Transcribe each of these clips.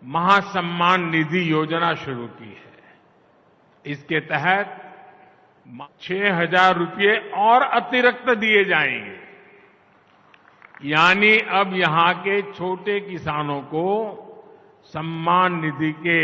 महासम्मान निधि योजना शुरू की है। इसके तहत 6,000 रुपये और अतिरिक्त दिए जाएंगे। यानी अब यहां के छोटे किसानों को सम्मान निधि के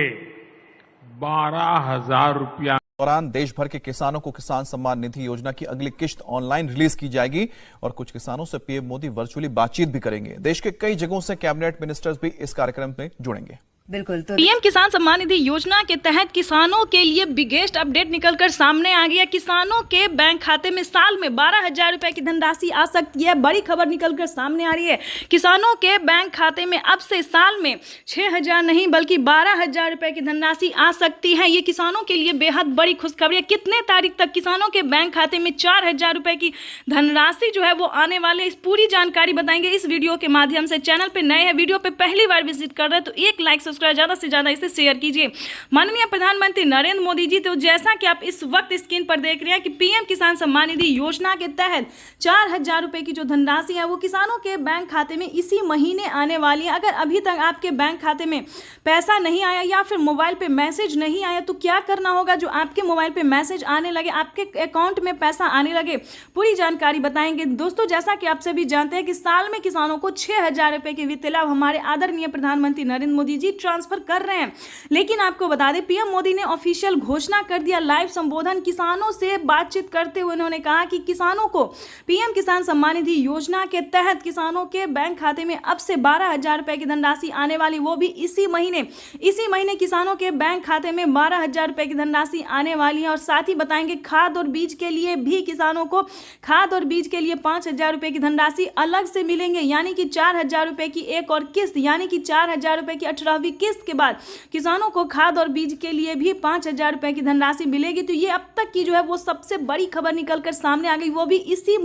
12,000 रुपया दौरान देश भर के किसानों को किसान सम्मान निधि योजना की अगली किश्त ऑनलाइन रिलीज की जाएगी और कुछ किसानों से पीएम मोदी वर्चुअली बातचीत भी करेंगे। देश के कई जगहों से कैबिनेट मिनिस्टर्स भी इस कार्यक्रम में जुड़ेंगे। बिल्कुल। तो पीएम किसान सम्मान निधि योजना के तहत किसानों के लिए बिगेस्ट अपडेट निकलकर सामने आ गया। किसानों के बैंक खाते में साल में 12,000 रुपए की धनराशि आ सकती है। बड़ी खबर निकलकर सामने आ रही है। किसानों के बैंक खाते में अब से साल में 6,000 नहीं बल्कि 12,000 रुपए की धनराशि आ सकती है। ये किसानों के लिए बेहद बड़ी खुशखबरी है। कितने तारीख तक किसानों के बैंक खाते में 4,000 रुपए की धनराशि जो है वो आने वाले, इस पूरी जानकारी बताएंगे इस वीडियो के माध्यम से। चैनल पे नए हैं, वीडियो पे पहली बार विजिट कर रहे हैं तो एक लाइक ज्यादा से ज्यादा इसे शेयर कीजिए। माननीय प्रधानमंत्री नरेंद्र मोदी जी, तो जैसा कि आप इस वक्त स्क्रीन पर देख रहे हैं कि पीएम किसान सम्मान निधि योजना के तहत 4,000 रुपए की जो धनराशि है वो किसानों के बैंक खाते में इसी महीने आने वाली है। अगर अभी तक आपके बैंक खाते में पैसा नहीं आया या फिर मोबाइल पे मैसेज नहीं आया तो क्या करना होगा। जो आपके मोबाइल पे मैसेज आने लगे, आपके अकाउंट में पैसा आने लगे, पूरी जानकारी बताएंगे। दोस्तों, जैसा कि आप सभी जानते हैं कि साल में किसानों को 6,000 रुपए के वित्तीय लाभ हमारे आदरणीय प्रधानमंत्री नरेंद्र मोदी जी ट्रांसफर कर रहे हैं। लेकिन आपको बता दें, पीएम मोदी ने ऑफिशियल घोषणा कर दिया। लाइव संबोधन किसानों से बातचीत करते हुए उन्होंने कहा कि किसानों को पीएम किसान सम्मान निधि योजना के तहत किसानों के बैंक खाते में अब से 12,000 रुपए की धनराशि आने वाली, वो भी इसी महीने किसानों के बैंक खाते में 12,000 रुपए की धनराशि आने वाली है। और साथ ही बताएंगे खाद और बीज के लिए भी किसानों को खाद और बीज के लिए 5,000 रुपए की धनराशि अलग से मिलेंगे। यानी कि 4,000 रुपए की एक और किस्त, यानी कि 4,000 रुपए की 18वीं किस्त के बाद किसानों को खाद और बीज के लिए भी 5,000 रुपए की धनराशि मिलेगी। तो ये अब तक की जो है वो सबसे बड़ी खबर निकलकर सामने आ गई, वो भी इसी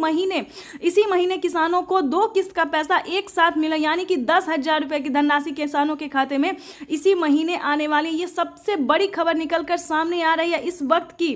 महीने किसानों को 2 किस्त का पैसा एक साथ मिला। यानी कि 10,000 रुपए की धनराशि किसानों के खाते में इसी महीने आने वाली। ये सबसे बड़ी खबर निकलकर सामने आ रही है इस वक्त की।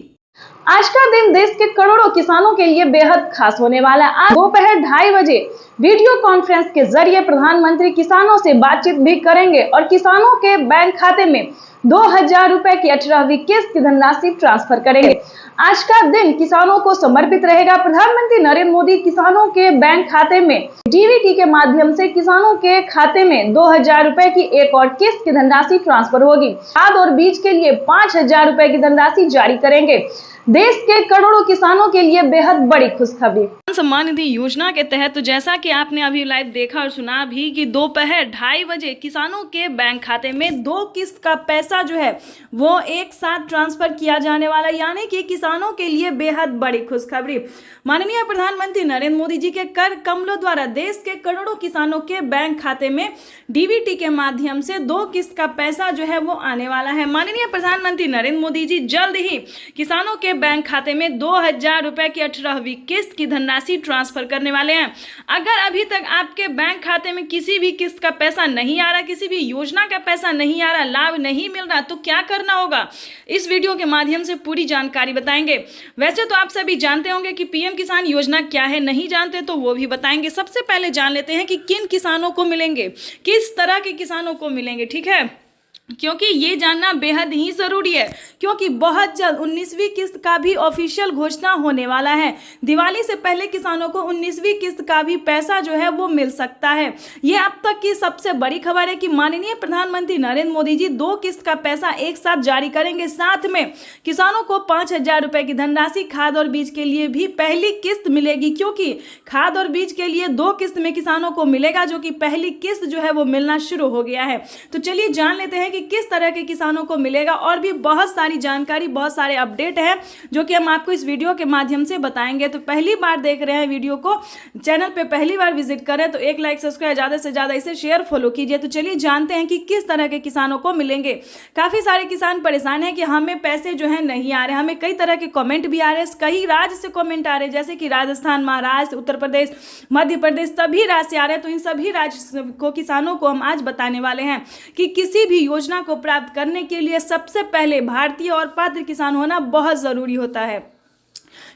आज का दिन देश के करोड़ों किसानों के लिए बेहद खास होने वाला है। आज दोपहर 2:30 बजे वीडियो कॉन्फ्रेंस के जरिए प्रधानमंत्री किसानों से बातचीत भी करेंगे और किसानों के बैंक खाते में 2,000 रुपए की 18वीं किस्त की धनराशि ट्रांसफर करेंगे। आज का दिन किसानों को समर्पित रहेगा। प्रधानमंत्री नरेंद्र मोदी किसानों के बैंक खाते में डीबीटी के माध्यम से किसानों के खाते में 2,000 रुपए की एक और किस्त की धनराशि ट्रांसफर होगी। खाद और बीज के लिए 5,000 रुपए की धनराशि जारी करेंगे। देश के करोड़ों किसानों के लिए बेहद बड़ी खुशखबरी। सम्मान निधि योजना के तहत तो जैसा कि आपने अभी लाइव देखा और सुना भी कि दोपहर 2:30 बजे किसानों के बैंक खाते में 2 किस्त का पैसा जो है वो एक साथ ट्रांसफर किया जाने वाला। यानी कि किसानों के लिए बेहद बड़ी खुशखबरी। माननीय प्रधानमंत्री नरेंद्र मोदी जी के कर कमलों द्वारा देश के करोड़ों किसानों के बैंक खाते में डीबीटी के माध्यम से 2 किस्त का पैसा जो है वो आने वाला है। माननीय प्रधानमंत्री नरेंद्र मोदी जी जल्द ही किसानों के बैंक खाते में 2,000 रुपए की 18वीं किस्त की धनराशि ट्रांसफर करने वाले हैं। अगर अभी तक आपके बैंक खाते में किसी भी किस्त का पैसा नहीं आ रहा, किसी भी योजना का पैसा नहीं आ रहा, लाभ नहीं मिल रहा, तो क्या करना होगा, इस वीडियो के माध्यम से पूरी जानकारी बताएंगे। वैसे तो आप सभी जानते होंगे कि पीएम किसान योजना क्या है, नहीं जानते तो वो भी बताएंगे। सबसे पहले जान लेते हैं कि किन किसानों को मिलेंगे, किस तरह के किसानों को मिलेंगे, ठीक है, क्योंकि ये जानना बेहद ही जरूरी है। क्योंकि बहुत जल्द 19वीं किस्त का भी ऑफिशियल घोषणा होने वाला है। दिवाली से पहले किसानों को 19वीं किस्त का भी पैसा जो है वो मिल सकता है। ये अब तक की सबसे बड़ी खबर है कि माननीय प्रधानमंत्री नरेंद्र मोदी जी 2 किस्त का पैसा एक साथ जारी करेंगे। साथ में किसानों को 5,000 रुपए की धनराशि खाद और बीज के लिए भी पहली किस्त मिलेगी। क्योंकि खाद और बीज के लिए 2 किस्त में किसानों को मिलेगा, जो कि पहली किस्त जो है वो मिलना शुरू हो गया है। तो चलिए जान लेते हैं कि किस तरह के किसानों को मिलेगा। और भी बहुत सारी जानकारी, बहुत सारे अपडेट हैं जो कि हम आपको इस वीडियो के माध्यम से बताएंगे। तो पहली बार देख रहे हैं वीडियो को, चैनल पे पहली बार विजिट करें तो एक लाइक सब्सक्राइब, ज्यादा से ज्यादा इसे शेयर फॉलो कीजिए। तो चलिए जानते हैं कि किस तरह के किसानों को मिलेंगे। काफी सारे किसान परेशान हैं कि हमें पैसे जो है नहीं आ रहे। हमें कई तरह के कमेंट भी आ रहे हैं, कई राज्य से कमेंट आ रहे हैं, जैसे कि राजस्थान, महाराष्ट्र, उत्तर प्रदेश, मध्य प्रदेश, सभी राज्य से आ रहे हैं। तो इन सभी राज्य को किसानों को हम आज बताने वाले हैं कि किसी भी योजना को प्राप्त करने के लिए सबसे पहले भारतीय और पात्र किसान होना बहुत जरूरी होता है।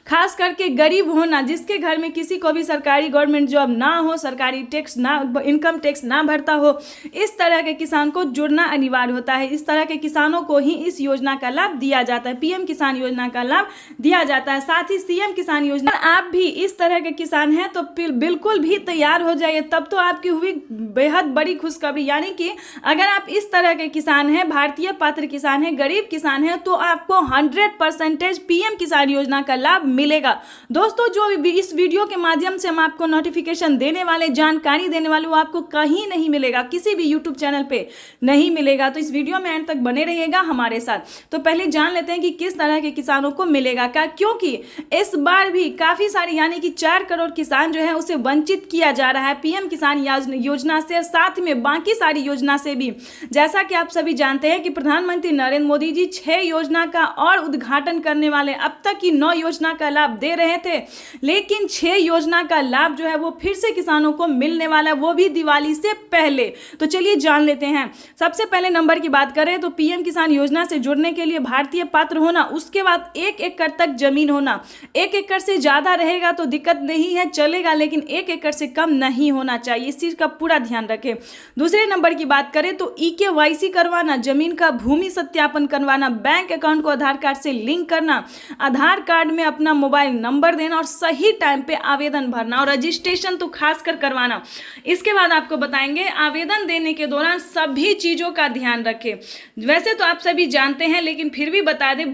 खास करके गरीब होना, जिसके घर में किसी को भी सरकारी गवर्नमेंट जॉब ना हो, सरकारी टैक्स ना, इनकम टैक्स ना भरता हो, इस तरह के किसान को जुड़ना अनिवार्य होता है। इस तरह के किसानों को ही इस योजना का लाभ दिया जाता है, पीएम किसान योजना का लाभ दिया जाता है। साथ ही सीएम किसान योजना, आप भी इस तरह के किसान हैं तो बिल्कुल भी तैयार हो जाइए, तब तो आपकी हुई बेहद बड़ी खुशखबरी। यानी कि अगर आप इस तरह के किसान हैं, भारतीय पात्र किसान हैं, गरीब किसान हैं, तो आपको 100% पीएम किसान योजना का लाभ मिलेगा। दोस्तों, जो इस वीडियो के माध्यम से हम आपको नोटिफिकेशन देने वाले, जानकारी देने वाले, वो आपको कहीं नहीं मिलेगा, किसी भी यूट्यूब चैनल पे नहीं मिलेगा। तो इस वीडियो में अंत तक बने रहिएगा हमारे साथ। तो पहले जान लेते हैं कि किस तरह के किसानों को मिलेगा क्या, क्योंकि इस बार भी काफी सारे यानी कि 4 करोड़ किसान जो है उसे वंचित किया जा रहा है पीएम किसान योजना से, साथ में बाकी सारी योजना से भी। जैसा कि आप सभी जानते हैं कि प्रधानमंत्री नरेंद्र मोदी जी 6 योजना का और उद्घाटन करने वाले, अब तक की 9 योजना का लाभ दे रहे थे, लेकिन 6 योजना का लाभ जो है वो फिर से किसानों को मिलने वाला है, वो भी दिवाली से पहले। तो चलिए जान लेते हैं। सबसे पहले नंबर की बात करें तो पीएम किसान योजना से जुड़ने के लिए भारतीय पात्र होना, उसके बाद 1 एकड़ तक जमीन होना। 1 एकड़ से ज्यादा रहेगा तो दिक्कत नहीं है, चलेगा, लेकिन 1 एकड़ से कम नहीं होना चाहिए, इस चीज का पूरा ध्यान रखें। दूसरे नंबर की बात करें तो EKYC करवाना, जमीन का भूमि सत्यापन करवाना, बैंक अकाउंट को आधार कार्ड से लिंक करना, आधार कार्ड में अपना मोबाइल नंबर देना और सही टाइम पे आवेदन भरना और रजिस्ट्रेशन तो खासकर करवाना। इसके बाद आपको बताएंगे आवेदन देने के दौरान सभी चीजों का ध्यान रखें। वैसे तो आप सभी जानते हैं, लेकिन फिर भी बता दें,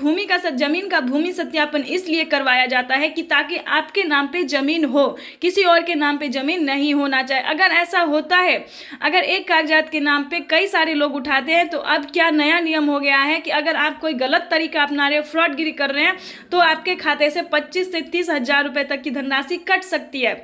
जमीन का भूमि सत्यापन इसलिए करवाया जाता है कि ताकि आपके नाम पे जमीन हो, किसी और के नाम पे जमीन नहीं होना चाहिए। अगर ऐसा होता है, अगर एक कागजात के नाम पे कई सारे लोग उठाते हैं, तो अब क्या नया नियम हो गया है कि अगर आप कोई गलत तरीका अपना रहे हो, फ्रॉडगिरी कर रहे हैं, तो आपके खाते से 25 से 30 हजार रुपए तक की धनराशि कट सकती है।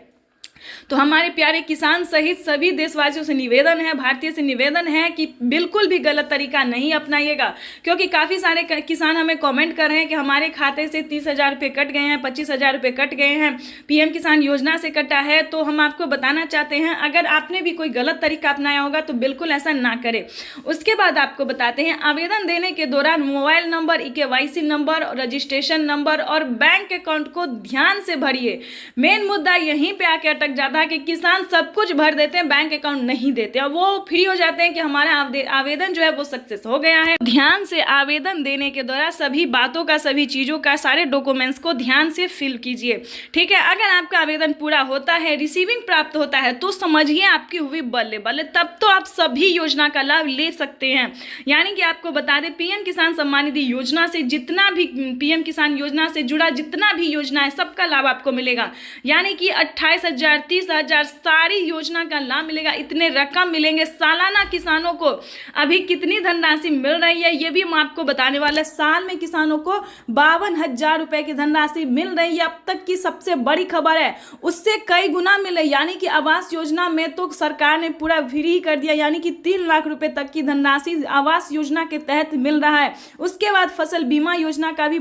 तो हमारे प्यारे किसान सहित सभी देशवासियों से निवेदन है, भारतीय से निवेदन है कि बिल्कुल भी गलत तरीका नहीं अपनाइएगा, क्योंकि काफ़ी सारे किसान हमें कमेंट कर रहे हैं कि हमारे खाते से 30,000 रुपये कट गए हैं, 25,000 रुपये कट गए हैं, पीएम किसान योजना से कटा है। तो हम आपको बताना चाहते हैं, अगर आपने भी कोई गलत तरीका अपनाया होगा तो बिल्कुल ऐसा ना करें। उसके बाद आपको बताते हैं, आवेदन देने के दौरान mobile number, EKYC number, registration number और बैंक अकाउंट को ध्यान से भरिए। मेन मुद्दा यहीं पे आके अटक जाता है कि किसान सब कुछ भर देते हैं, बैंक अकाउंट नहीं देते और वो फ्री हो जाते हैं कि हमारा आवेदन जो है वो सक्सेस हो गया है। ध्यान से आवेदन देने के दौरान सभी बातों का, सभी चीजों का, सारे डॉक्यूमेंट्स को ध्यान से फिल कीजिए, ठीक है। अगर आपका आवेदन पूरा होता है, रिसीविंग प्राप्त होता है, तो समझिए आपकी हुई बल्ले बल्ले, तब तो आप सभी योजना का लाभ ले सकते हैं। यानी कि आपको बता दें, पीएम किसान सम्मान निधि योजना से जितना भी, पीएम किसान योजना से जुड़ा जितना भी योजना है, सबका लाभ आपको मिलेगा। यानी कि 28,000, 30,000 सारी योजना का लाभ मिलेगा। इतने रकम मिलेंगे सालाना किसानों को। अभी कितनी धनराशि मिल रही है ये भी हम आपको बताने वाले। साल में किसानों को 52,000 रुपए की धनराशि मिल रही है, अब तक की सबसे बड़ी खबर है। उससे कई गुना मिले, यानी कि आवास योजना में तो सरकार ने पूरा फ्री कर दिया, यानी कि 3 लाख रुपए तक की धनराशि आवास योजना के तहत मिल रहा है। उसके बाद फसल बीमा योजना का भी